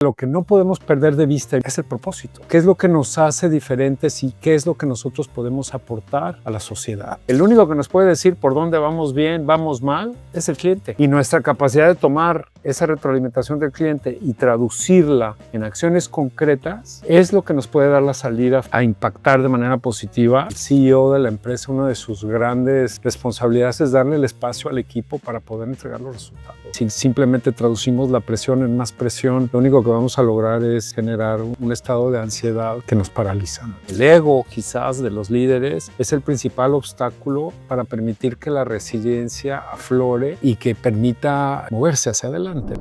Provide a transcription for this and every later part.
Lo que no podemos perder de vista es el propósito. ¿Qué es lo que nos hace diferentes y qué es lo que nosotros podemos aportar a la sociedad? El único que nos puede decir por dónde vamos bien, vamos mal, es el cliente. Y nuestra capacidad de tomar esa retroalimentación del cliente y traducirla en acciones concretas es lo que nos puede dar la salida a impactar de manera positiva. El CEO de la empresa, una de sus grandes responsabilidades es darle el espacio al equipo para poder entregar los resultados. Si simplemente traducimos la presión en más presión, lo único que vamos a lograr es generar un estado de ansiedad que nos paraliza. El ego, quizás, de los líderes es el principal obstáculo para permitir que la resiliencia aflore y que permita moverse hacia adelante.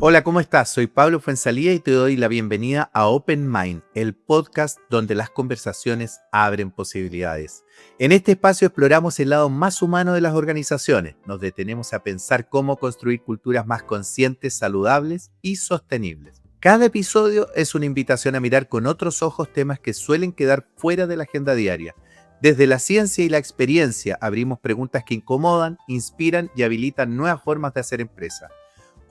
Hola, ¿cómo estás? Soy Pablo Fuenzalía y te doy la bienvenida a Open Mind, el podcast donde las conversaciones abren posibilidades. En este espacio exploramos el lado más humano de las organizaciones. Nos detenemos a pensar cómo construir culturas más conscientes, saludables y sostenibles. Cada episodio es una invitación a mirar con otros ojos temas que suelen quedar fuera de la agenda diaria. Desde la ciencia y la experiencia abrimos preguntas que incomodan, inspiran y habilitan nuevas formas de hacer empresa.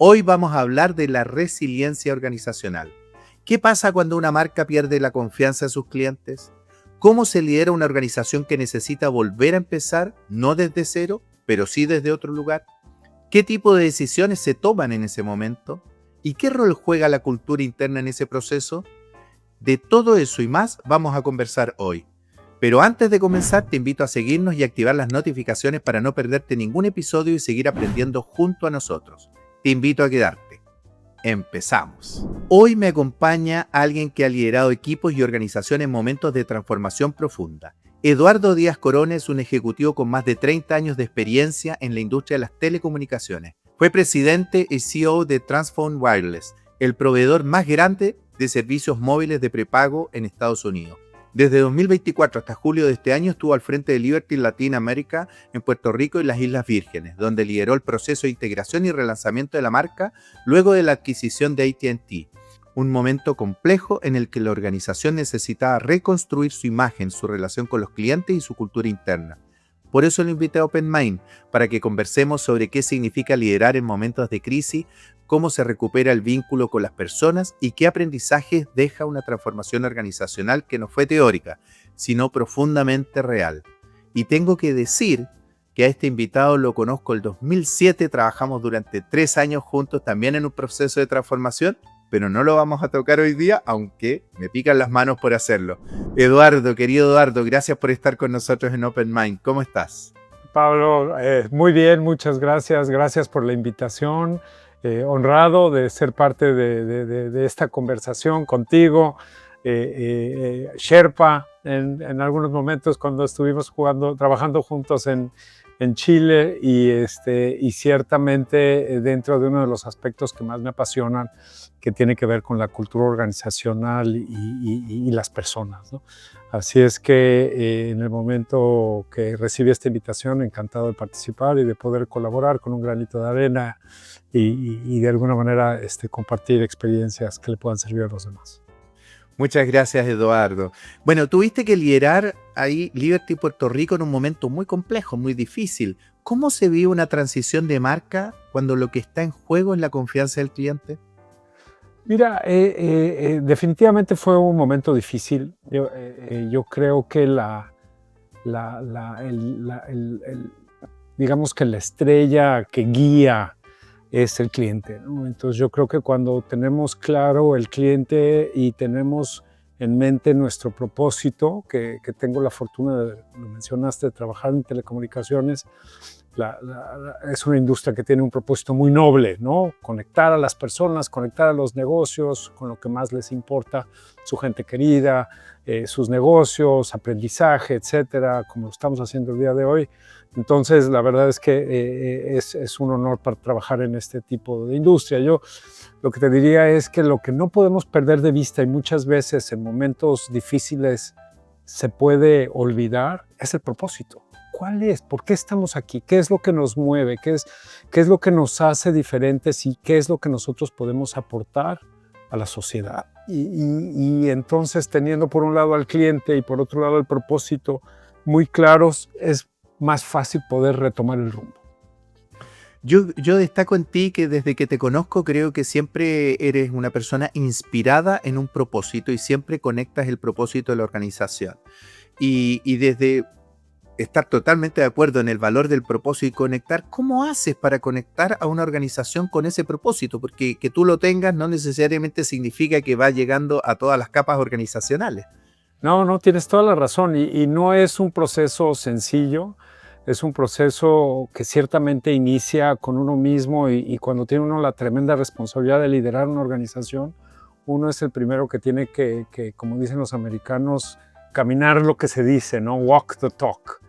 Hoy vamos a hablar de la resiliencia organizacional. ¿Qué pasa cuando una marca pierde la confianza de sus clientes? ¿Cómo se lidera una organización que necesita volver a empezar, no desde cero, pero sí desde otro lugar? ¿Qué tipo de decisiones se toman en ese momento? ¿Y qué rol juega la cultura interna en ese proceso? De todo eso y más vamos a conversar hoy. Pero antes de comenzar, te invito a seguirnos y activar las notificaciones para no perderte ningún episodio y seguir aprendiendo junto a nosotros. Te invito a quedarte. Empezamos. Hoy me acompaña alguien que ha liderado equipos y organizaciones en momentos de transformación profunda. Eduardo Díaz Corona es un ejecutivo con más de 30 años de experiencia en la industria de las telecomunicaciones. Fue presidente y CEO de Transphone Wireless, el proveedor más grande de servicios móviles de prepago en Estados Unidos. Desde 2024 hasta julio de este año estuvo al frente de Liberty Latin America en Puerto Rico y las Islas Vírgenes, donde lideró el proceso de integración y relanzamiento de la marca luego de la adquisición de AT&T. Un momento complejo en el que la organización necesitaba reconstruir su imagen, su relación con los clientes y su cultura interna. Por eso lo invité a Open Mind, para que conversemos sobre qué significa liderar en momentos de crisis, cómo se recupera el vínculo con las personas y qué aprendizajes deja una transformación organizacional que no fue teórica, sino profundamente real. Y tengo que decir que a este invitado lo conozco el 2007, trabajamos durante 3 años juntos también en un proceso de transformación, pero no lo vamos a tocar hoy día, aunque me pican las manos por hacerlo. Eduardo, querido Eduardo, gracias por estar con nosotros en Open Mind. ¿Cómo estás? Pablo, muy bien, muchas gracias. Gracias por la invitación. Honrado de ser parte de esta conversación contigo. Sherpa, en algunos momentos cuando estuvimos trabajando juntos en Chile y ciertamente dentro de uno de los aspectos que más me apasionan, que tiene que ver con la cultura organizacional y las personas, ¿no? Así es que en el momento que recibí esta invitación, encantado de participar y de poder colaborar con un granito de arena y de alguna manera compartir experiencias que le puedan servir a los demás. Muchas gracias, Eduardo. Bueno, tuviste que liderar ahí Liberty Puerto Rico en un momento muy complejo, muy difícil. ¿Cómo se vive una transición de marca cuando lo que está en juego es la confianza del cliente? Mira, definitivamente fue un momento difícil. Yo creo que digamos que la estrella que guía es el cliente, ¿no? Entonces yo creo que cuando tenemos claro el cliente y tenemos en mente nuestro propósito, que tengo la fortuna, lo mencionaste, de trabajar en telecomunicaciones, es una industria que tiene un propósito muy noble, ¿no? Conectar a las personas, conectar a los negocios con lo que más les importa, su gente querida, sus negocios, aprendizaje, etcétera, como lo estamos haciendo el día de hoy. Entonces, la verdad es que es un honor para trabajar en este tipo de industria. Yo lo que te diría es que lo que no podemos perder de vista y muchas veces en momentos difíciles se puede olvidar es el propósito. ¿Cuál es? ¿Por qué estamos aquí? ¿Qué es lo que nos mueve? ¿Qué es lo que nos hace diferentes y qué es lo que nosotros podemos aportar a la sociedad? Y entonces, teniendo por un lado al cliente y por otro lado el propósito, muy claros, es más fácil poder retomar el rumbo. Yo destaco en ti que desde que te conozco creo que siempre eres una persona inspirada en un propósito y siempre conectas el propósito de la organización. Y desde estar totalmente de acuerdo en el valor del propósito y conectar, ¿cómo haces para conectar a una organización con ese propósito? Porque que tú lo tengas no necesariamente significa que va llegando a todas las capas organizacionales. No, tienes toda la razón y no es un proceso sencillo, es un proceso que ciertamente inicia con uno mismo y cuando tiene uno la tremenda responsabilidad de liderar una organización, uno es el primero que tiene que, como dicen los americanos, caminar lo que se dice, ¿no? Walk the talk.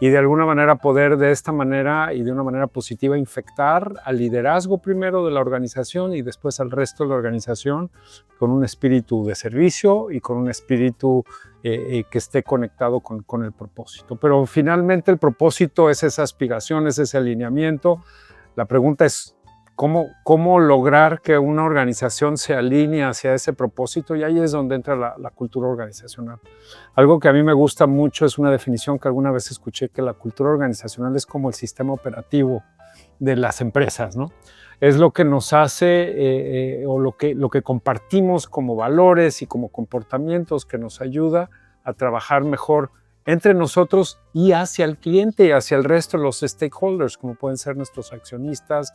Y de alguna manera poder de esta manera y de una manera positiva infectar al liderazgo primero de la organización y después al resto de la organización con un espíritu de servicio y con un espíritu que esté conectado con el propósito. Pero finalmente el propósito es esa aspiración, es ese alineamiento. La pregunta es cómo lograr que una organización se alinee hacia ese propósito, y ahí es donde entra la cultura organizacional. Algo que a mí me gusta mucho es una definición que alguna vez escuché, que la cultura organizacional es como el sistema operativo de las empresas, ¿no? Es lo que nos hace o lo que compartimos como valores y como comportamientos que nos ayuda a trabajar mejor entre nosotros y hacia el cliente y hacia el resto de los stakeholders, como pueden ser nuestros accionistas,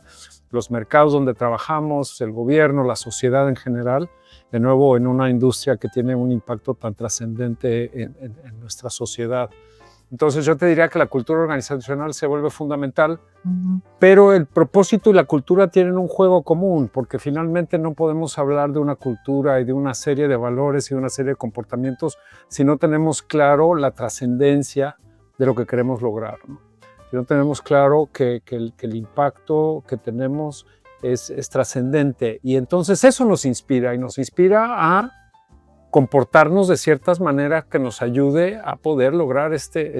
los mercados donde trabajamos, el gobierno, la sociedad en general, de nuevo en una industria que tiene un impacto tan trascendente en nuestra sociedad. Entonces yo te diría que la cultura organizacional se vuelve fundamental, pero el propósito y la cultura tienen un juego común, porque finalmente no podemos hablar de una cultura y de una serie de valores y de una serie de comportamientos si no tenemos claro la trascendencia de lo que queremos lograr, ¿no? Si no tenemos claro que el impacto que tenemos es trascendente, y entonces eso nos inspira, y nos inspira a comportarnos de ciertas maneras que nos ayude a poder lograr este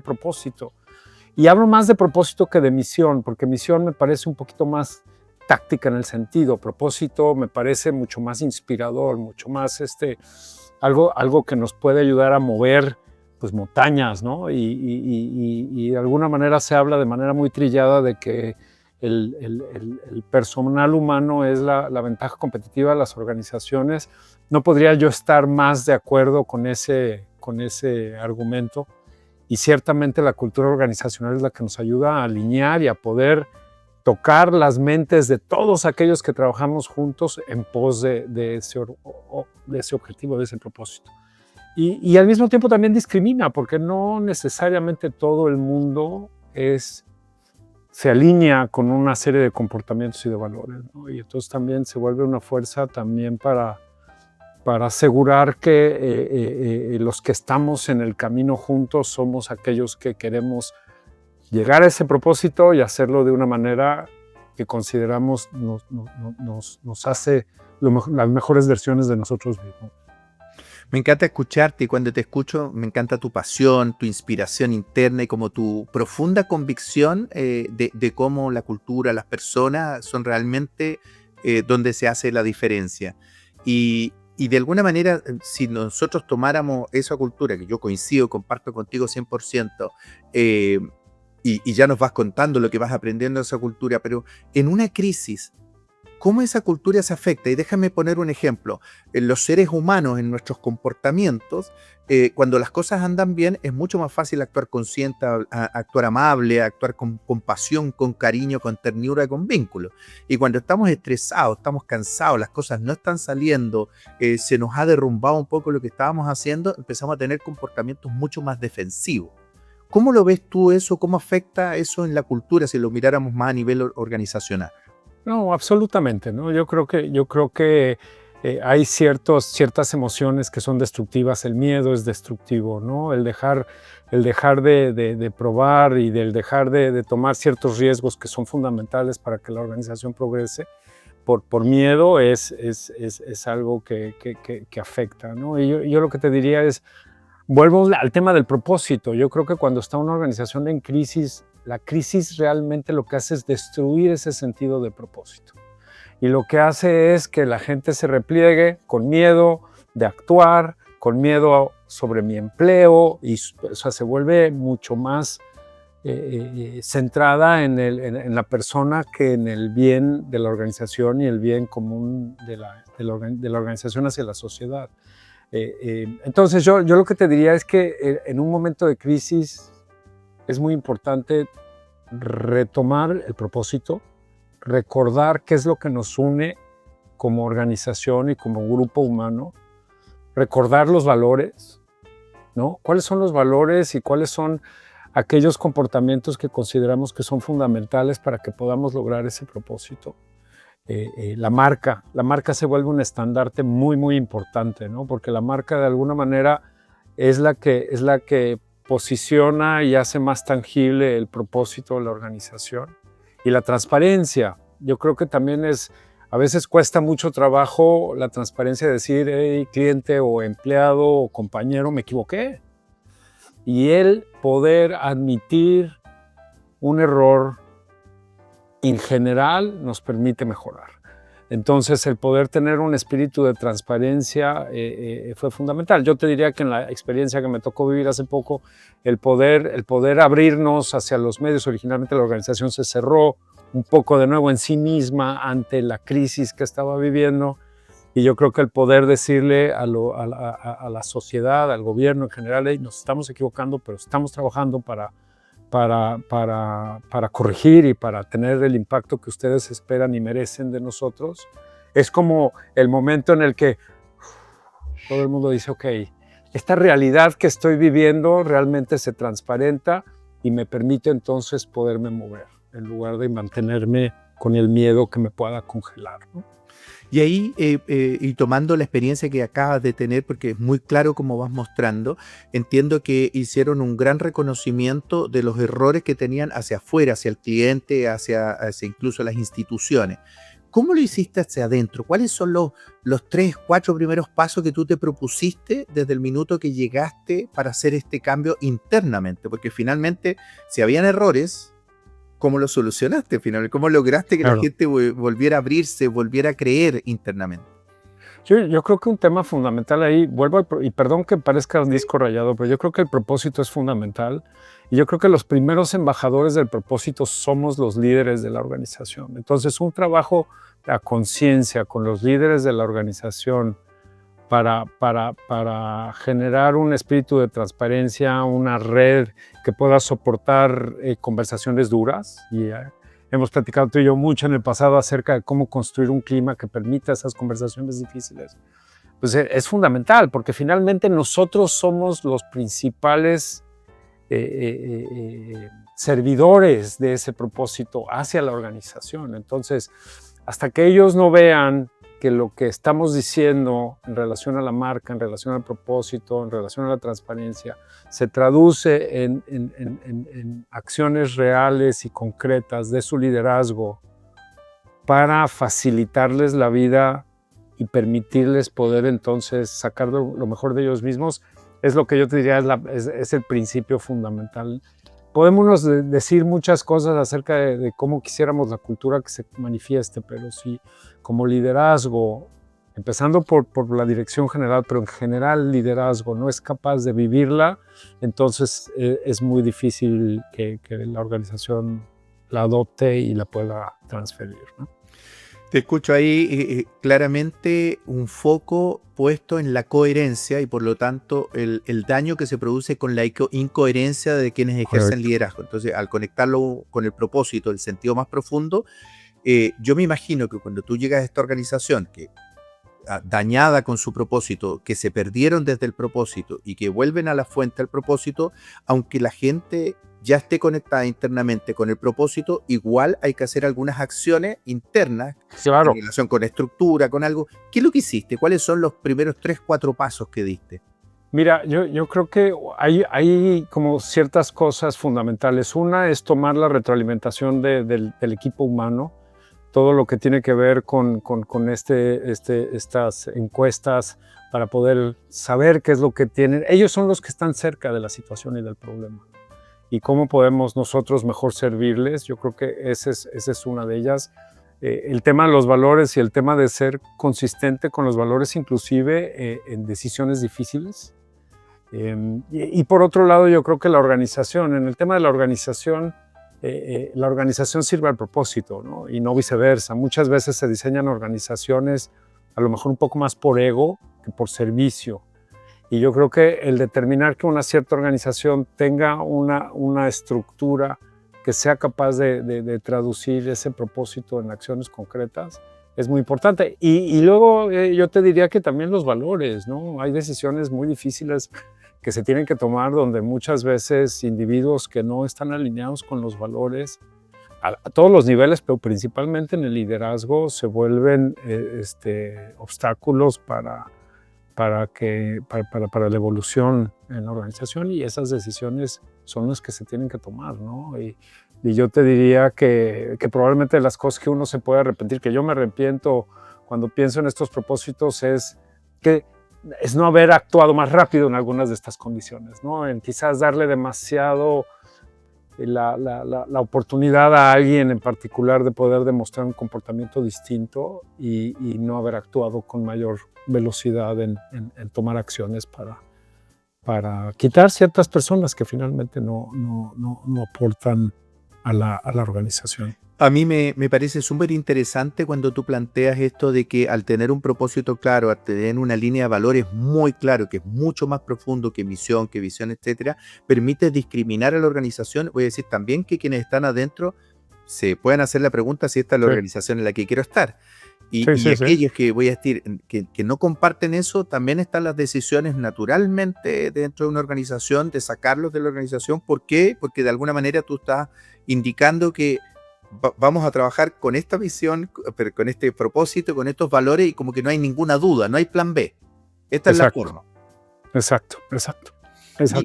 propósito. Y hablo más de propósito que de misión, porque misión me parece un poquito más táctica en el sentido. Propósito me parece mucho más inspirador, mucho más algo que nos puede ayudar a mover pues, montañas, ¿no? Y de alguna manera se habla de manera muy trillada de que el personal humano es la ventaja competitiva de las organizaciones. No podría yo estar más de acuerdo con ese argumento, y ciertamente la cultura organizacional es la que nos ayuda a alinear y a poder tocar las mentes de todos aquellos que trabajamos juntos en pos de ese objetivo, de ese propósito. Y al mismo tiempo también discrimina, porque no necesariamente todo el mundo se alinea con una serie de comportamientos y de valores, ¿no? Y entonces también se vuelve una fuerza también para asegurar que los que estamos en el camino juntos somos aquellos que queremos llegar a ese propósito y hacerlo de una manera que consideramos nos hace las mejores versiones de nosotros mismos. Me encanta escucharte, y cuando te escucho me encanta tu pasión, tu inspiración interna y como tu profunda convicción de cómo la cultura, las personas son realmente donde se hace la diferencia. Y de alguna manera, si nosotros tomáramos esa cultura, que yo coincido, comparto contigo 100%, y ya nos vas contando lo que vas aprendiendo de esa cultura, pero en una crisis, ¿cómo esa cultura se afecta? Y déjame poner un ejemplo. En los seres humanos, en nuestros comportamientos, cuando las cosas andan bien, es mucho más fácil actuar consciente, actuar amable, actuar con compasión, con cariño, con ternura, con vínculo. Y cuando estamos estresados, estamos cansados, las cosas no están saliendo, se nos ha derrumbado un poco lo que estábamos haciendo, empezamos a tener comportamientos mucho más defensivos. ¿Cómo lo ves tú eso? ¿Cómo afecta eso en la cultura si lo miráramos más a nivel organizacional? No, absolutamente, ¿no? Yo creo que hay ciertas emociones que son destructivas. El miedo es destructivo, ¿no? El dejar de probar y el dejar de tomar ciertos riesgos que son fundamentales para que la organización progrese por miedo es algo que afecta, ¿no? Y yo lo que te diría es, vuelvo al tema del propósito. Yo creo que cuando está una organización en crisis, la crisis realmente lo que hace es destruir ese sentido de propósito. Y lo que hace es que la gente se repliegue con miedo de actuar, con miedo sobre mi empleo, y o sea, se vuelve mucho más centrada en la persona que en el bien de la organización y el bien común de la organización hacia la sociedad. Entonces yo lo que te diría es que en un momento de crisis es muy importante retomar el propósito, recordar qué es lo que nos une como organización y como grupo humano, recordar los valores, ¿no? ¿Cuáles son los valores y cuáles son aquellos comportamientos que consideramos que son fundamentales para que podamos lograr ese propósito? La marca se vuelve un estandarte muy, muy importante, ¿no? Porque la marca de alguna manera es la que posiciona y hace más tangible el propósito de la organización. Y la transparencia, yo creo que también a veces cuesta mucho trabajo la transparencia de decir, hey, cliente o empleado o compañero, me equivoqué. Y el poder admitir un error en general nos permite mejorar. Entonces, el poder tener un espíritu de transparencia fue fundamental. Yo te diría que en la experiencia que me tocó vivir hace poco, el poder abrirnos hacia los medios, originalmente la organización se cerró un poco de nuevo en sí misma ante la crisis que estaba viviendo, y yo creo que el poder decirle a la sociedad, al gobierno en general, hey, nos estamos equivocando, pero estamos trabajando para corregir y para tener el impacto que ustedes esperan y merecen de nosotros, es como el momento en el que todo el mundo dice, ok, esta realidad que estoy viviendo realmente se transparenta y me permite entonces poderme mover, en lugar de mantenerme con el miedo que me pueda congelar, ¿no? Y ahí, y tomando la experiencia que acabas de tener, porque es muy claro como vas mostrando, entiendo que hicieron un gran reconocimiento de los errores que tenían hacia afuera, hacia el cliente, hacia incluso las instituciones. ¿Cómo lo hiciste hacia adentro? ¿Cuáles son los 3, 4 primeros pasos que tú te propusiste desde el minuto que llegaste para hacer este cambio internamente? Porque finalmente, si habían errores, ¿cómo lo solucionaste finalmente? ¿Cómo lograste que la gente volviera a abrirse, volviera a creer internamente? Yo creo que un tema fundamental ahí, y perdón que parezca un disco rayado, pero yo creo que el propósito es fundamental, y yo creo que los primeros embajadores del propósito somos los líderes de la organización. Entonces, un trabajo a conciencia con los líderes de la organización para generar un espíritu de transparencia, una red que pueda soportar conversaciones duras. Y hemos platicado tú y yo mucho en el pasado acerca de cómo construir un clima que permita esas conversaciones difíciles. Pues es fundamental, porque finalmente nosotros somos los principales servidores de ese propósito hacia la organización. Entonces, hasta que ellos no vean que lo que estamos diciendo en relación a la marca, en relación al propósito, en relación a la transparencia, se traduce en acciones reales y concretas de su liderazgo para facilitarles la vida y permitirles poder entonces sacar lo mejor de ellos mismos, es lo que yo te diría es el principio fundamental. Podemos decir muchas cosas acerca de cómo quisiéramos la cultura que se manifieste, pero si como liderazgo, empezando por la dirección general, pero en general el liderazgo no es capaz de vivirla, entonces es muy difícil que la organización la adopte y la pueda transferir, ¿no? Te escucho ahí claramente un foco puesto en la coherencia y por lo tanto el daño que se produce con la incoherencia de quienes ejercen liderazgo. Entonces, al conectarlo con el propósito, el sentido más profundo, yo me imagino que cuando tú llegas a esta organización que dañada con su propósito, que se perdieron desde el propósito y que vuelven a la fuente del propósito, aunque la gente ya esté conectada internamente con el propósito, igual hay que hacer algunas acciones internas, claro, en relación con estructura, con algo. ¿Qué es lo que hiciste? ¿Cuáles son los primeros 3, 4 pasos que diste? Mira, yo creo que hay como ciertas cosas fundamentales. Una es tomar la retroalimentación del equipo humano, todo lo que tiene que ver con estas encuestas para poder saber qué es lo que tienen. Ellos son los que están cerca de la situación y del problema. Y cómo podemos nosotros mejor servirles. Yo creo que esa es una de ellas. El tema de los valores y el tema de ser consistente con los valores, inclusive en decisiones difíciles. Y por otro lado, yo creo que en el tema de la organización sirve al propósito, ¿no? Y no viceversa. Muchas veces se diseñan organizaciones a lo mejor un poco más por ego que por servicio. Y yo creo que el determinar que una cierta organización tenga una estructura que sea capaz de traducir ese propósito en acciones concretas es muy importante. Y luego yo te diría que también los valores, ¿no? Hay decisiones muy difíciles que se tienen que tomar donde muchas veces individuos que no están alineados con los valores a todos los niveles, pero principalmente en el liderazgo, se vuelven obstáculos para la evolución en la organización, y esas decisiones son las que se tienen que tomar, ¿no? Y yo te diría que probablemente de las cosas que uno se puede arrepentir, que yo me arrepiento cuando pienso en estos propósitos, es no haber actuado más rápido en algunas de estas condiciones, ¿no? En quizás darle demasiado la oportunidad a alguien en particular de poder demostrar un comportamiento distinto y no haber actuado con mayor velocidad en tomar acciones para quitar ciertas personas que finalmente no aportan a la organización. A mí me parece súper interesante cuando tú planteas esto de que al tener un propósito claro, al tener una línea de valores muy claro, que es mucho más profundo que misión, que visión, etcétera, permite discriminar a la organización. Voy a decir también que quienes están adentro se pueden hacer la pregunta si esta es la organización en la que quiero estar. Y aquellos que voy a decir que no comparten eso, también están las decisiones naturalmente dentro de una organización de sacarlos de la organización. ¿Por qué? Porque de alguna manera tú estás indicando que vamos a trabajar con esta visión, con este propósito, con estos valores, y como que no hay ninguna duda, no hay plan B. Esta es la forma. Exacto.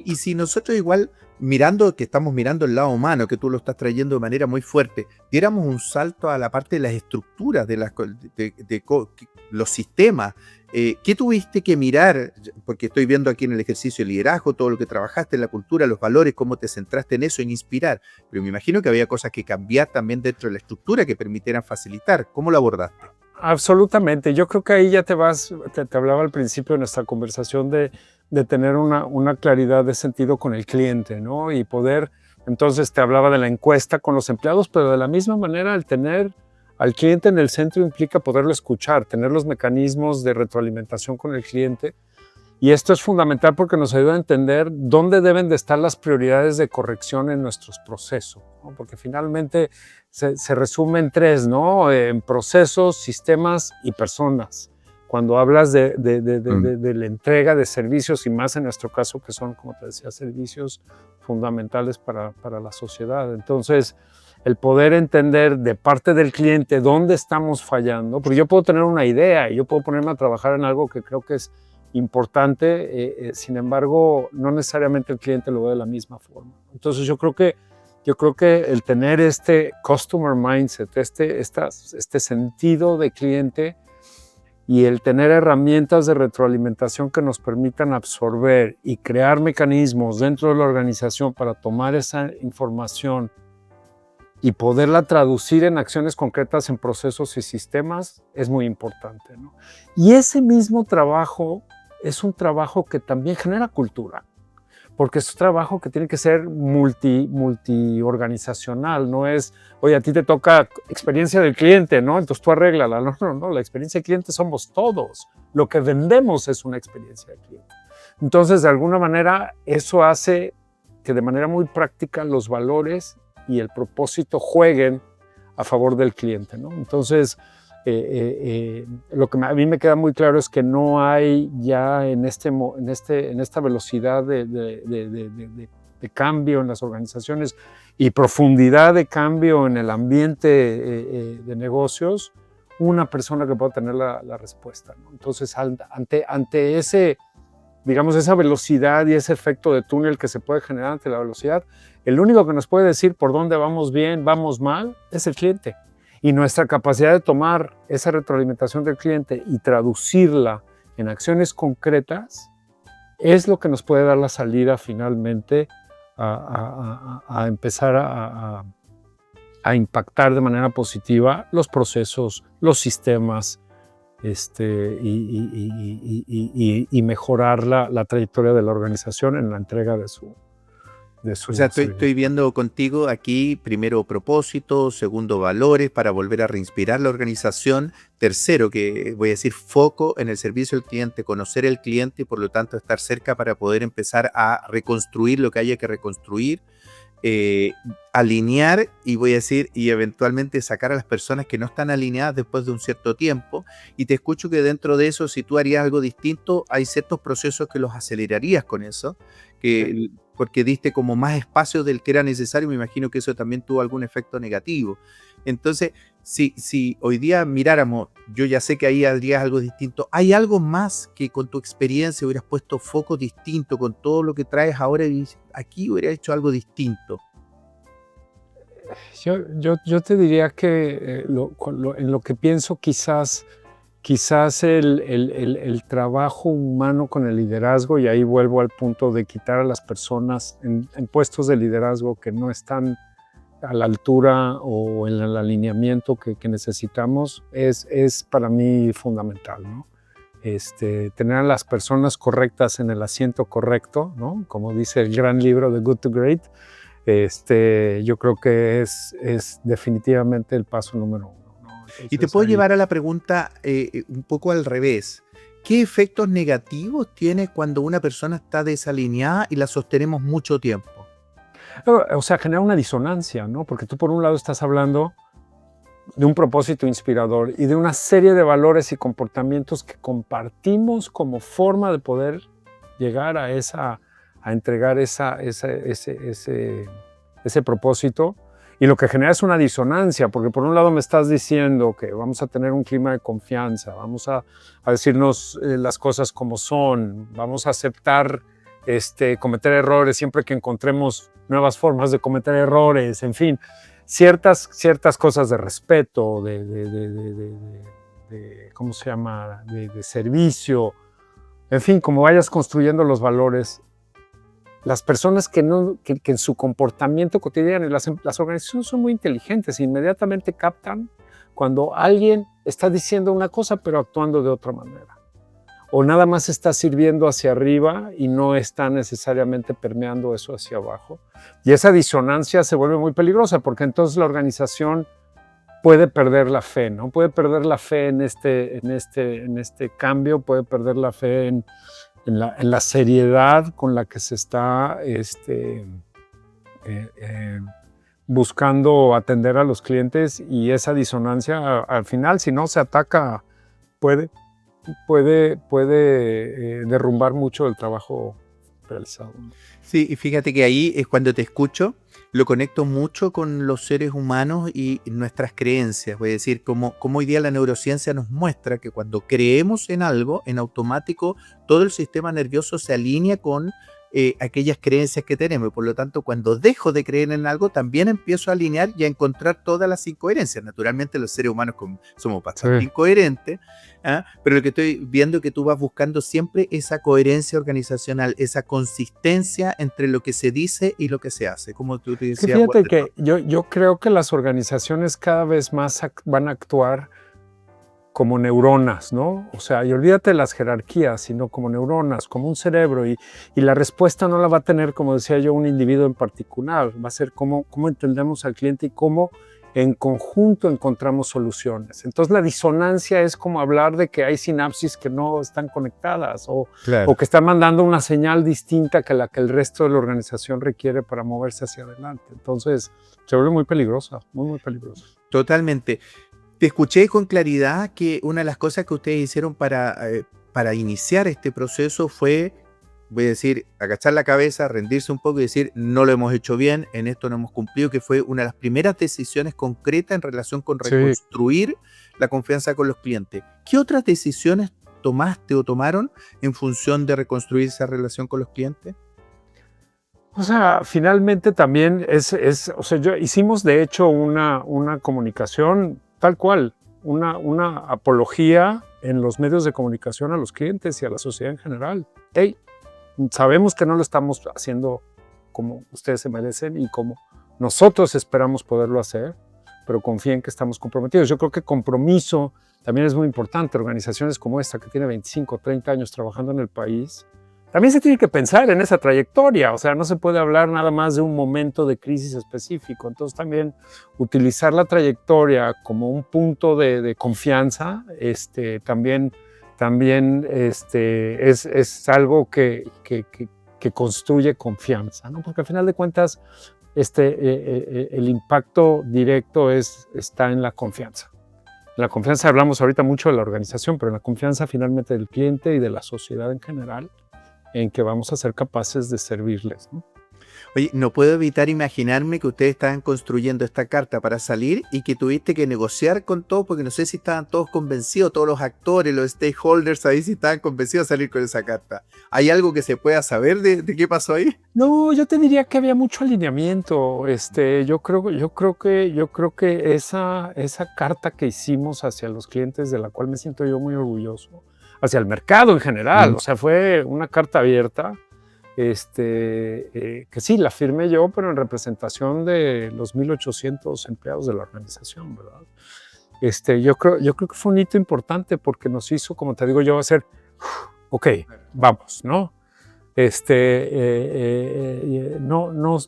Y si nosotros igual, estamos mirando el lado humano, que tú lo estás trayendo de manera muy fuerte, diéramos un salto a la parte de las estructuras, de los sistemas, ¿qué tuviste que mirar? Porque estoy viendo aquí en el ejercicio de liderazgo, todo lo que trabajaste en la cultura, los valores, cómo te centraste en eso, en inspirar. Pero me imagino que había cosas que cambiar también dentro de la estructura que permitieran facilitar. ¿Cómo lo abordaste? Absolutamente. Yo creo que ahí ya te hablaba al principio de nuestra conversación de tener una claridad de sentido con el cliente, ¿no? Y poder, entonces te hablaba de la encuesta con los empleados, pero de la misma manera el tener al cliente en el centro implica poderlo escuchar, tener los mecanismos de retroalimentación con el cliente. Y esto es fundamental porque nos ayuda a entender dónde deben de estar las prioridades de corrección en nuestros procesos, ¿no? Porque finalmente se resume en tres, ¿no? En procesos, sistemas y personas. Cuando hablas de la entrega de servicios, y más en nuestro caso que son, como te decía, servicios fundamentales para la sociedad. Entonces, el poder entender de parte del cliente dónde estamos fallando, porque yo puedo tener una idea y yo puedo ponerme a trabajar en algo que creo que es importante, sin embargo, no necesariamente el cliente lo ve de la misma forma. Entonces yo creo que el tener este customer mindset, este sentido de cliente, y el tener herramientas de retroalimentación que nos permitan absorber y crear mecanismos dentro de la organización para tomar esa información y poderla traducir en acciones concretas en procesos y sistemas es muy importante, ¿no? Y ese mismo trabajo es un trabajo que también genera cultura, porque es un trabajo que tiene que ser multiorganizacional, no es, oye, a ti te toca experiencia del cliente, ¿no? Entonces tú arréglala. No, la experiencia del cliente somos todos. Lo que vendemos es una experiencia del cliente. Entonces, de alguna manera, eso hace que de manera muy práctica los valores y el propósito jueguen a favor del cliente, ¿no? Entonces, lo que a mí me queda muy claro es que no hay ya en esta velocidad de cambio en las organizaciones y profundidad de cambio en el ambiente de negocios, una persona que pueda tener la respuesta, ¿no? Entonces, ante esa velocidad y ese efecto de túnel que se puede generar ante la velocidad, el único que nos puede decir por dónde vamos bien, vamos mal, es el cliente. Y nuestra capacidad de tomar esa retroalimentación del cliente y traducirla en acciones concretas es lo que nos puede dar la salida finalmente a empezar a impactar de manera positiva los procesos, los sistemas y mejorar la trayectoria de la organización en la entrega de su O sea, estoy servicio. viendo contigo aquí, primero propósito, segundo valores para volver a reinspirar la organización, tercero, que voy a decir foco en el servicio al cliente, conocer el cliente y por lo tanto estar cerca para poder empezar a reconstruir lo que haya que reconstruir, eh, alinear y voy a decir, y eventualmente sacar a las personas que no están alineadas después de un cierto tiempo. Y te escucho que dentro de eso, si tú harías algo distinto, hay ciertos procesos que los acelerarías con eso, que, porque diste como más espacio del que era necesario. Me imagino que eso también tuvo algún efecto negativo. Entonces, si hoy día miráramos, yo ya sé que ahí harías algo distinto. ¿Hay algo más que con tu experiencia hubieras puesto foco distinto con todo lo que traes ahora y aquí hubieras hecho algo distinto? Yo te diría que en lo que pienso quizás el trabajo humano con el liderazgo, y ahí vuelvo al punto de quitar a las personas en puestos de liderazgo que no están a la altura o en el alineamiento que necesitamos, es para mí fundamental, ¿no? Tener a las personas correctas en el asiento correcto, ¿no? Como dice el gran libro de Good to Great, yo creo que es definitivamente el paso número uno, ¿no? Y te Entonces puedo ahí, llevar a la pregunta un poco al revés. ¿Qué efectos negativos tiene cuando una persona está desalineada y la sostenemos mucho tiempo? o sea, genera una disonancia, ¿no? Porque tú por un lado estás hablando de un propósito inspirador y de una serie de valores y comportamientos que compartimos como forma de poder llegar a entregar ese propósito. Y lo que genera es una disonancia, porque por un lado me estás diciendo que vamos a tener un clima de confianza, vamos a decirnos las cosas como son, vamos a aceptar cometer errores siempre que encontremos nuevas formas de cometer errores, en fin, ciertas cosas de respeto, ¿cómo se llama?, de servicio, en fin, como vayas construyendo los valores. Las personas que en su comportamiento cotidiano, las organizaciones son muy inteligentes, inmediatamente captan cuando alguien está diciendo una cosa pero actuando de otra manera, o nada más está sirviendo hacia arriba y no está necesariamente permeando eso hacia abajo. Y esa disonancia se vuelve muy peligrosa porque entonces la organización puede perder la fe, ¿no? Puede perder la fe en este cambio, puede perder la fe en la seriedad con la que se está buscando atender a los clientes, y esa disonancia al final, si no se ataca, puede derrumbar mucho el trabajo realizado. Sí, y fíjate que ahí es cuando te escucho, lo conecto mucho con los seres humanos y nuestras creencias. Voy a decir, como hoy día la neurociencia nos muestra que cuando creemos en algo, en automático, todo el sistema nervioso se alinea con aquellas creencias que tenemos. Y por lo tanto, cuando dejo de creer en algo, también empiezo a alinear y a encontrar todas las incoherencias. Naturalmente, los seres humanos somos bastante Sí. incoherentes, ¿ah? Pero lo que estoy viendo es que tú vas buscando siempre esa coherencia organizacional, esa consistencia entre lo que se dice y lo que se hace, como tú te Es que decías, fíjate Walter. que yo creo que las organizaciones cada vez más van a actuar como neuronas, ¿no? O sea, y olvídate de las jerarquías, sino como neuronas, como un cerebro, y la respuesta no la va a tener, como decía yo, un individuo en particular, va a ser cómo entendemos al cliente y cómo en conjunto encontramos soluciones. Entonces la disonancia es como hablar de que hay sinapsis que no están conectadas o Claro. que están mandando una señal distinta que la que el resto de la organización requiere para moverse hacia adelante. Entonces se vuelve muy peligrosa, muy, muy peligrosa. Totalmente. Te escuché con claridad que una de las cosas que ustedes hicieron para iniciar este proceso fue, voy a decir, agachar la cabeza, rendirse un poco y decir, no lo hemos hecho bien, en esto no hemos cumplido, que fue una de las primeras decisiones concretas en relación con Sí. reconstruir la confianza con los clientes. ¿Qué otras decisiones tomaste o tomaron en función de reconstruir esa relación con los clientes? O sea, finalmente también o sea, hicimos de hecho una comunicación tal cual, una apología en los medios de comunicación a los clientes y a la sociedad en general. Hey, sabemos que no lo estamos haciendo como ustedes se merecen y como nosotros esperamos poderlo hacer. pero confíen que estamos comprometidos. Yo creo que compromiso también es muy importante. Organizaciones como esta, que tiene 25, 30 años trabajando en el país, también se tiene que pensar en esa trayectoria. O sea, no se puede hablar nada más de un momento de crisis específico. Entonces también utilizar la trayectoria como un punto de confianza, también es algo que construye confianza, ¿no? Porque al final de cuentas, el impacto directo está en la confianza. En la confianza hablamos ahorita mucho de la organización, pero en la confianza finalmente del cliente y de la sociedad en general, en que vamos a ser capaces de servirles, ¿no? Oye, no puedo evitar imaginarme que ustedes estaban construyendo esta carta para salir y que tuviste que negociar con todos, porque no sé si estaban todos convencidos, todos los actores, los stakeholders ahí, si estaban convencidos a salir con esa carta. ¿Hay algo que se pueda saber de qué pasó ahí? No, yo te diría que había mucho alineamiento. Yo creo que esa carta que hicimos hacia los clientes, de la cual me siento yo muy orgulloso, hacia el mercado en general, o sea, fue una carta abierta, que sí, la firmé yo, pero en representación de los 1,800 empleados de la organización, ¿verdad? Yo creo que fue un hito importante porque nos hizo, como te digo yo, hacer, ok, vamos, ¿no?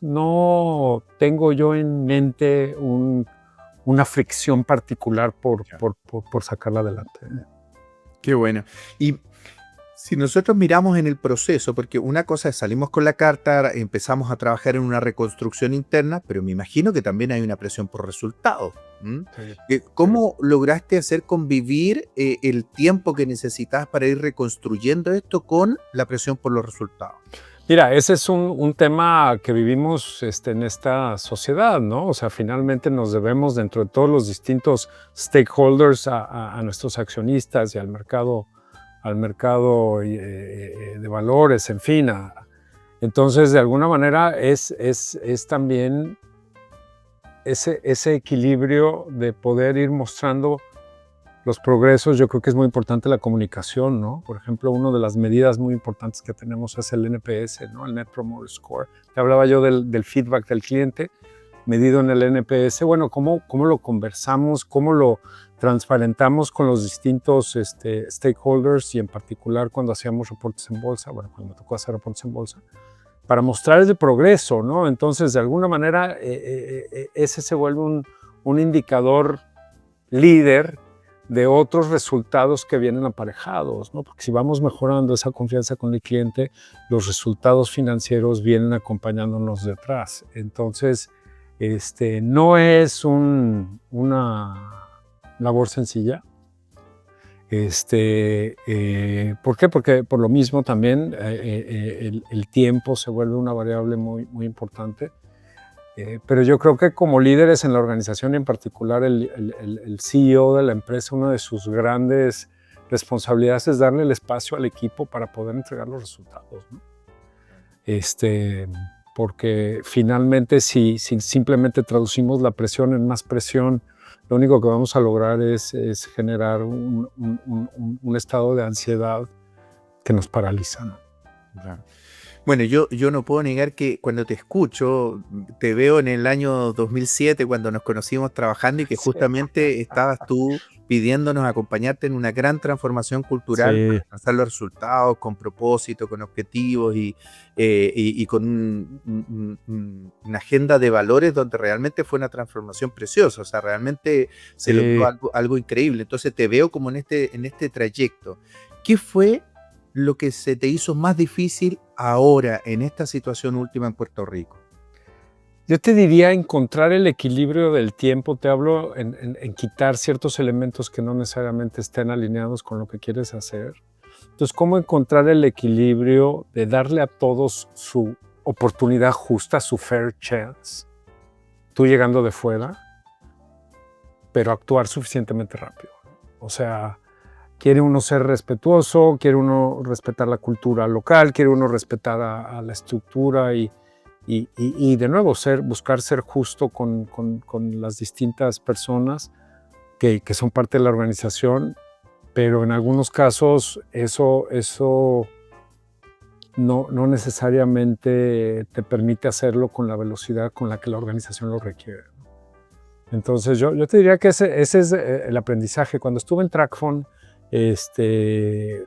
No tengo yo en mente una fricción particular por sacarla adelante. Qué bueno. Y si nosotros miramos en el proceso, porque una cosa es salimos con la carta, empezamos a trabajar en una reconstrucción interna, pero me imagino que también hay una presión por resultados. Sí. ¿Cómo lograste hacer convivir el tiempo que necesitabas para ir reconstruyendo esto con la presión por los resultados? Mira, ese es un tema que vivimos en esta sociedad, ¿no? O sea, finalmente nos debemos, dentro de todos los distintos stakeholders, a nuestros accionistas y al mercado de valores, en fin. Entonces, de alguna manera, es también ese equilibrio de poder ir mostrando los progresos. Yo creo que es muy importante la comunicación, ¿no? Por ejemplo, una de las medidas muy importantes que tenemos es el NPS, ¿no? El Net Promoter Score. Te hablaba yo del feedback del cliente medido en el NPS. Bueno, ¿cómo lo conversamos? ¿Cómo lo transparentamos con los distintos stakeholders? Y en particular cuando hacíamos reportes en bolsa, bueno, cuando me tocó hacer reportes en bolsa, para mostrar ese progreso, ¿no? Entonces, de alguna manera, ese se vuelve un indicador líder de otros resultados que vienen aparejados, ¿no? Porque si vamos mejorando esa confianza con el cliente, los resultados financieros vienen acompañándonos detrás. Entonces, no es una labor sencilla. ¿Por qué? Porque por lo mismo también el tiempo se vuelve una variable muy, muy importante. Pero yo creo que como líderes en la organización y en particular el CEO de la empresa, una de sus grandes responsabilidades es darle el espacio al equipo para poder entregar los resultados, ¿no? Porque finalmente si simplemente traducimos la presión en más presión, lo único que vamos a lograr es generar un estado de ansiedad que nos paraliza, ¿no? Claro. Bueno, yo no puedo negar que cuando te escucho, te veo en el año 2007, cuando nos conocimos trabajando y que Sí. justamente estabas tú pidiéndonos acompañarte en una gran transformación cultural Sí. para alcanzar los resultados con propósito, con objetivos y con una agenda de valores donde realmente fue una transformación preciosa. O sea, realmente se logró algo increíble. Entonces te veo como en este trayecto. ¿Qué fue lo que se te hizo más difícil ahora en esta situación última en Puerto Rico? Yo te diría encontrar el equilibrio del tiempo. Te hablo en quitar ciertos elementos que no necesariamente estén alineados con lo que quieres hacer. Entonces, ¿cómo encontrar el equilibrio de darle a todos su oportunidad justa, su fair chance, tú llegando de fuera, pero actuar suficientemente rápido? O sea, quiere uno ser respetuoso, quiere uno respetar la cultura local, quiere uno respetar a la estructura y de nuevo buscar ser justo con las distintas personas que son parte de la organización, pero en algunos casos eso no necesariamente te permite hacerlo con la velocidad con la que la organización lo requiere, ¿no? Entonces yo te diría que ese es el aprendizaje. Cuando estuve en TrackPhone,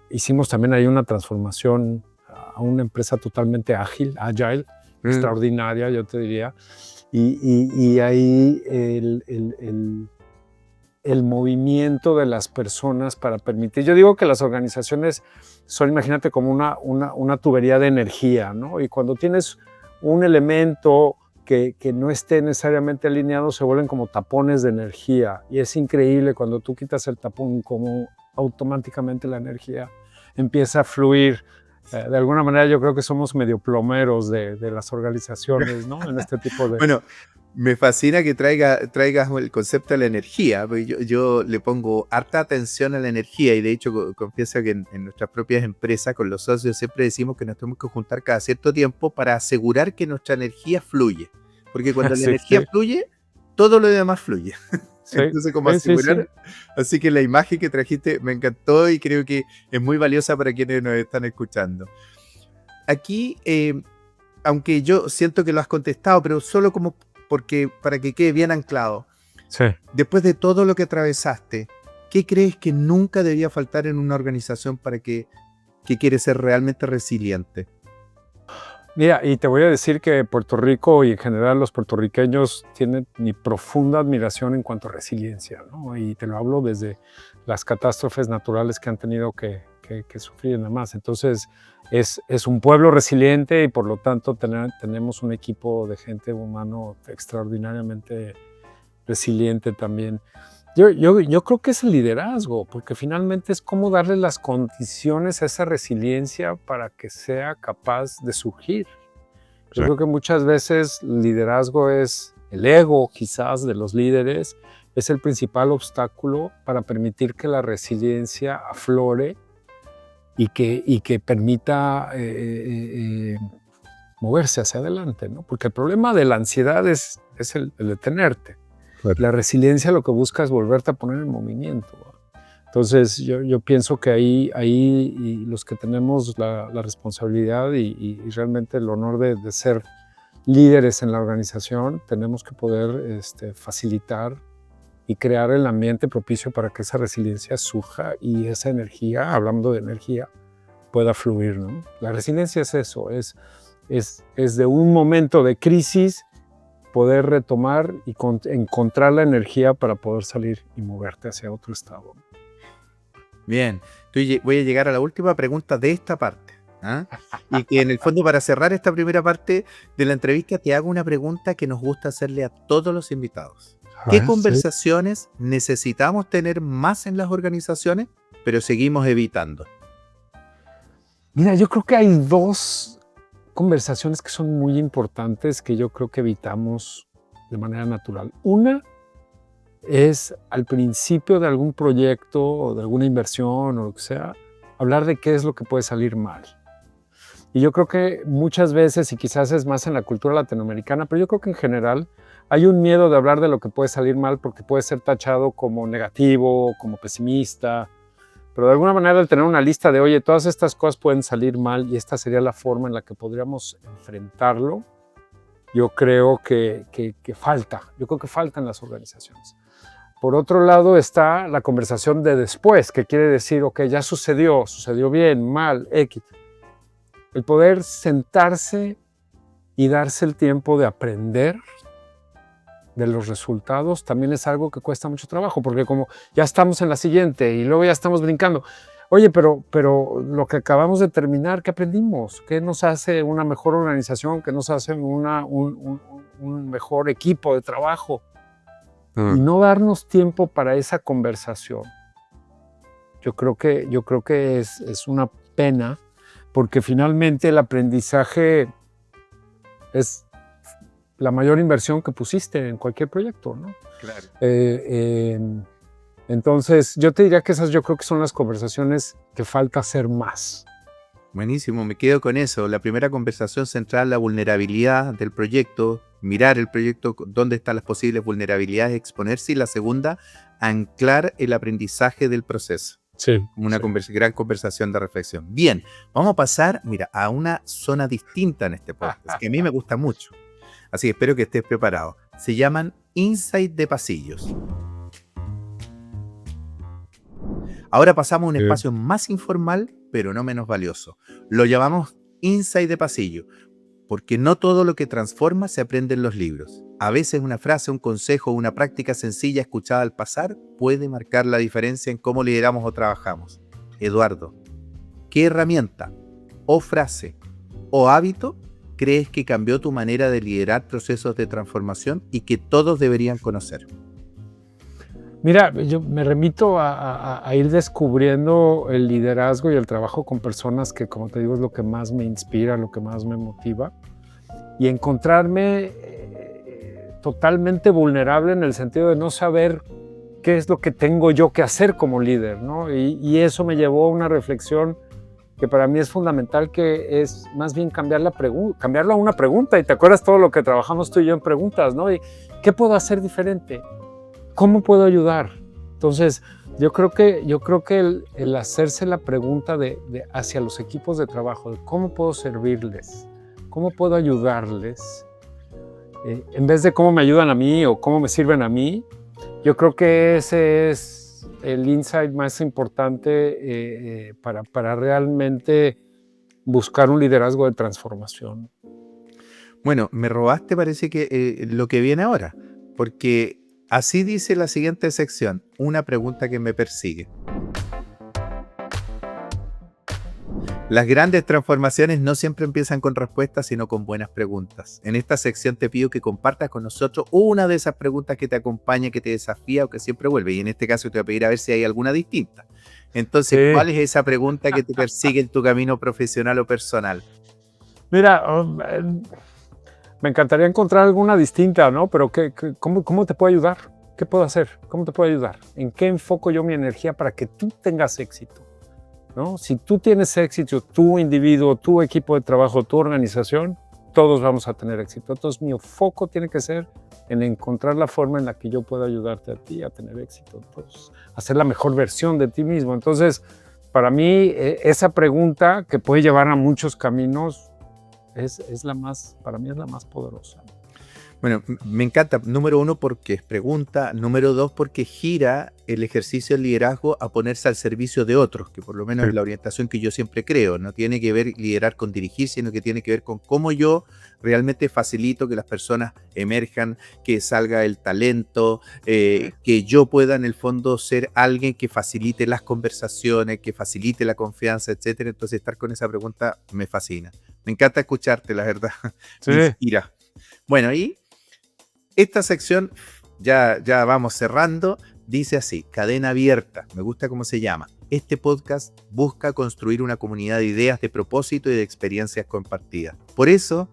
hicimos también ahí una transformación a una empresa totalmente ágil, agile, extraordinaria, yo te diría. Y ahí el movimiento de las personas para permitir. Yo digo que las organizaciones son, imagínate, como una tubería de energía, ¿no? Y cuando tienes un elemento que no esté necesariamente alineado, se vuelven como tapones de energía. Y es increíble cuando tú quitas el tapón, como automáticamente la energía empieza a fluir. De alguna manera yo creo que somos medio plomeros de las organizaciones, ¿no? En este tipo de... Bueno, me fascina que traigas el concepto de la energía, porque yo le pongo harta atención a la energía y de hecho confieso que en nuestras propias empresas con los socios siempre decimos que nos tenemos que juntar cada cierto tiempo para asegurar que nuestra energía fluye, porque cuando la energía fluye, todo lo demás fluye. Sí, entonces, como asegurar, así que la imagen que trajiste me encantó y creo que es muy valiosa para quienes nos están escuchando. Aquí, aunque yo siento que lo has contestado, pero solo como porque para que quede bien anclado. Sí. Después de todo lo que atravesaste, ¿qué crees que nunca debería faltar en una organización para que quiere ser realmente resiliente? Mira, y te voy a decir que Puerto Rico y en general los puertorriqueños tienen mi profunda admiración en cuanto a resiliencia, ¿no? Y te lo hablo desde las catástrofes naturales que han tenido que sufrir nada más. Entonces, es un pueblo resiliente y por lo tanto tenemos un equipo de gente humano extraordinariamente resiliente también. Yo creo que es el liderazgo, porque finalmente es cómo darle las condiciones a esa resiliencia para que sea capaz de surgir. Yo creo que muchas veces el liderazgo es el ego, quizás, de los líderes, es el principal obstáculo para permitir que la resiliencia aflore y que permita moverse hacia adelante, ¿no? Porque el problema de la ansiedad es el detenerte. Claro. La resiliencia lo que busca es volverte a poner en movimiento, ¿no? Entonces yo pienso que ahí los que tenemos la responsabilidad y realmente el honor de ser líderes en la organización, tenemos que poder facilitar y crear el ambiente propicio para que esa resiliencia surja y esa energía, hablando de energía, pueda fluir, ¿no? La resiliencia es eso, es de un momento de crisis poder retomar y encontrar la energía para poder salir y moverte hacia otro estado. Bien, voy a llegar a la última pregunta de esta parte. Y que en el fondo, para cerrar esta primera parte de la entrevista, te hago una pregunta que nos gusta hacerle a todos los invitados. ¿Qué conversaciones necesitamos tener más en las organizaciones, pero seguimos evitando? Mira, yo creo que hay dos conversaciones que son muy importantes que yo creo que evitamos de manera natural. Una es al principio de algún proyecto o de alguna inversión o lo que sea, hablar de qué es lo que puede salir mal. Y yo creo que muchas veces, y quizás es más en la cultura latinoamericana, pero yo creo que en general hay un miedo de hablar de lo que puede salir mal porque puede ser tachado como negativo, como pesimista. Pero de alguna manera el tener una lista de, oye, todas estas cosas pueden salir mal y esta sería la forma en la que podríamos enfrentarlo, yo creo que falta. Yo creo que falta en las organizaciones. Por otro lado está la conversación de después, que quiere decir, ok, ya sucedió bien, mal, X. El poder sentarse y darse el tiempo de aprender de los resultados también es algo que cuesta mucho trabajo, porque como ya estamos en la siguiente y luego ya estamos brincando, oye, pero lo que acabamos de terminar, ¿qué aprendimos? ¿Qué nos hace una mejor organización? ¿Qué nos hace un mejor equipo de trabajo? Y no darnos tiempo para esa conversación. Yo creo que es una pena, porque finalmente el aprendizaje es la mayor inversión que pusiste en cualquier proyecto, ¿no? Claro. Entonces, yo te diría que esas yo creo que son las conversaciones que falta hacer más. Buenísimo, me quedo con eso. La primera conversación central, la vulnerabilidad del proyecto, mirar el proyecto, dónde están las posibles vulnerabilidades, exponerse. Y la segunda, anclar el aprendizaje del proceso. Sí. Una gran conversación de reflexión. Bien, vamos a pasar, mira, a una zona distinta en este podcast, que a mí me gusta mucho. Así que espero que estés preparado. Se llaman Insight de Pasillos. Ahora pasamos a un espacio más informal, pero no menos valioso. Lo llamamos Insight de Pasillo, porque no todo lo que transforma se aprende en los libros. A veces una frase, un consejo o una práctica sencilla escuchada al pasar puede marcar la diferencia en cómo lideramos o trabajamos. Eduardo, ¿qué herramienta o frase o hábito crees que cambió tu manera de liderar procesos de transformación y que todos deberían conocer? Mira, yo me remito a ir descubriendo el liderazgo y el trabajo con personas que, como te digo, es lo que más me inspira, lo que más me motiva. Y encontrarme totalmente vulnerable en el sentido de no saber qué es lo que tengo yo que hacer como líder, ¿no? Y eso me llevó a una reflexión que para mí es fundamental, que es más bien cambiarlo a una pregunta. Y te acuerdas todo lo que trabajamos tú y yo en preguntas, ¿no? Y ¿qué puedo hacer diferente? ¿Cómo puedo ayudar? Entonces, yo creo que el hacerse la pregunta hacia los equipos de trabajo, de cómo puedo servirles, cómo puedo ayudarles, en vez de cómo me ayudan a mí o cómo me sirven a mí, yo creo que ese es el insight más importante para realmente buscar un liderazgo de transformación. Bueno, me robaste, parece que lo que viene ahora, porque así dice la siguiente sección, una pregunta que me persigue. Las grandes transformaciones no siempre empiezan con respuestas, sino con buenas preguntas. En esta sección te pido que compartas con nosotros una de esas preguntas que te acompaña, que te desafía o que siempre vuelve. Y en este caso te voy a pedir a ver si hay alguna distinta. Entonces, Sí. ¿cuál es esa pregunta que te persigue en tu camino profesional o personal? Mira, me encantaría encontrar alguna distinta, ¿no? Pero ¿cómo te puedo ayudar? ¿Qué puedo hacer? ¿Cómo te puedo ayudar? ¿En qué enfoco yo mi energía para que tú tengas éxito? ¿No? Si tú tienes éxito, tu individuo, tu equipo de trabajo, tu organización, todos vamos a tener éxito. Entonces, mi foco tiene que ser en encontrar la forma en la que yo pueda ayudarte a ti a tener éxito. Entonces, hacer la mejor versión de ti mismo. Entonces, para mí, esa pregunta, que puede llevar a muchos caminos, para mí es la más poderosa. Bueno, me encanta, número uno, porque es pregunta, número dos, porque gira el ejercicio del liderazgo a ponerse al servicio de otros, que por lo menos es la orientación que yo siempre creo. No tiene que ver liderar con dirigir, sino que tiene que ver con cómo yo realmente facilito que las personas emerjan, que salga el talento, que yo pueda en el fondo ser alguien que facilite las conversaciones, que facilite la confianza, etcétera. Entonces, estar con esa pregunta me fascina. Me encanta escucharte, la verdad. Sí. Me inspira. Bueno, y esta sección, ya vamos cerrando, dice así, cadena abierta, me gusta cómo se llama. Este podcast busca construir una comunidad de ideas, de propósito y de experiencias compartidas. Por eso,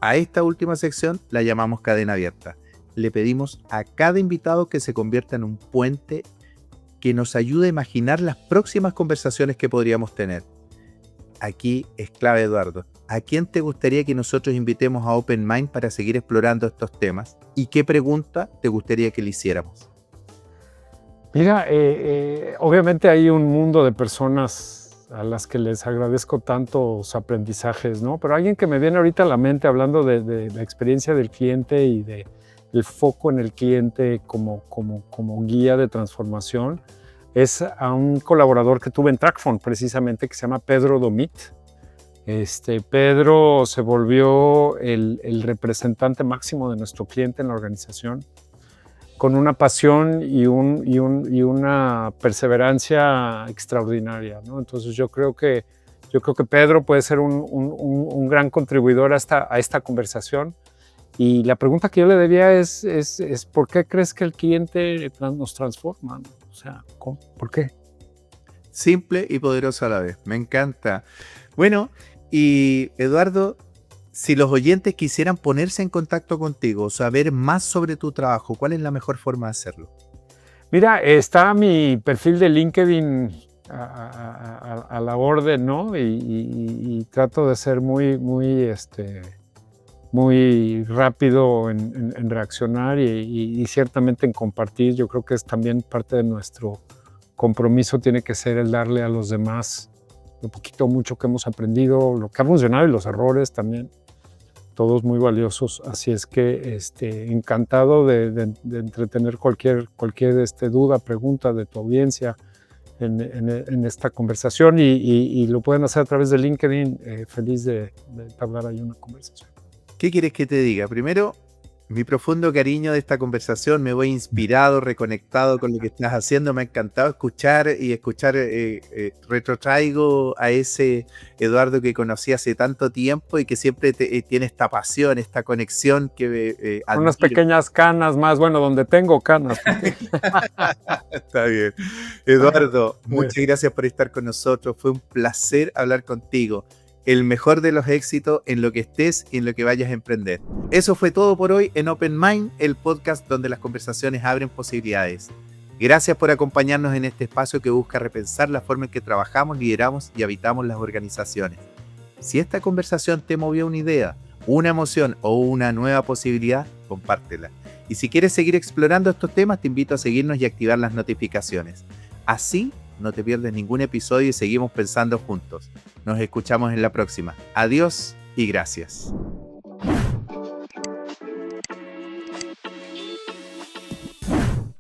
a esta última sección la llamamos cadena abierta. Le pedimos a cada invitado que se convierta en un puente que nos ayude a imaginar las próximas conversaciones que podríamos tener. Aquí es clave, Eduardo. ¿A quién te gustaría que nosotros invitemos a Open Mind para seguir explorando estos temas? ¿Y qué pregunta te gustaría que le hiciéramos? Mira, obviamente hay un mundo de personas a las que les agradezco tantos aprendizajes, ¿no? Pero alguien que me viene ahorita a la mente hablando de la experiencia del cliente y del foco en el cliente como guía de transformación, es a un colaborador que tuve en TrackPhone, precisamente, que se llama Pedro Domit. Pedro se volvió el representante máximo de nuestro cliente en la organización, con una pasión y una perseverancia extraordinaria, ¿no? Entonces yo creo que Pedro puede ser un gran contribuidor a esta conversación. Y la pregunta que yo le debía es ¿por qué crees que el cliente nos transforma? O sea, ¿por qué? Simple y poderoso a la vez. Me encanta. Bueno, y Eduardo, si los oyentes quisieran ponerse en contacto contigo o saber más sobre tu trabajo, ¿cuál es la mejor forma de hacerlo? Mira, está mi perfil de LinkedIn a la orden, ¿no? Y trato de ser muy rápido en reaccionar y ciertamente en compartir. Yo creo que es también parte de nuestro compromiso, tiene que ser el darle a los demás lo poquito o mucho que hemos aprendido, lo que ha funcionado y los errores también. todos muy valiosos. Así es que encantado de entretener cualquier duda, pregunta de tu audiencia en esta conversación y lo pueden hacer a través de LinkedIn. Feliz de entablar ahí una conversación. ¿Qué quieres que te diga? Primero, mi profundo cariño de esta conversación, me voy inspirado, reconectado con lo que estás haciendo, me ha encantado escuchar, retrotraigo a ese Eduardo que conocí hace tanto tiempo y que siempre tiene esta pasión, esta conexión que admiro. Unas pequeñas canas más, bueno, donde tengo canas. Está bien. Eduardo, muchas gracias por estar con nosotros, fue un placer hablar contigo. El mejor de los éxitos en lo que estés y en lo que vayas a emprender. Eso fue todo por hoy en Open Mind, el podcast donde las conversaciones abren posibilidades. Gracias por acompañarnos en este espacio que busca repensar la forma en que trabajamos, lideramos y habitamos las organizaciones. Si esta conversación te movió una idea, una emoción o una nueva posibilidad, compártela. Y si quieres seguir explorando estos temas, te invito a seguirnos y activar las notificaciones. Así no te pierdes ningún episodio y seguimos pensando juntos. Nos escuchamos en la próxima. Adiós y gracias.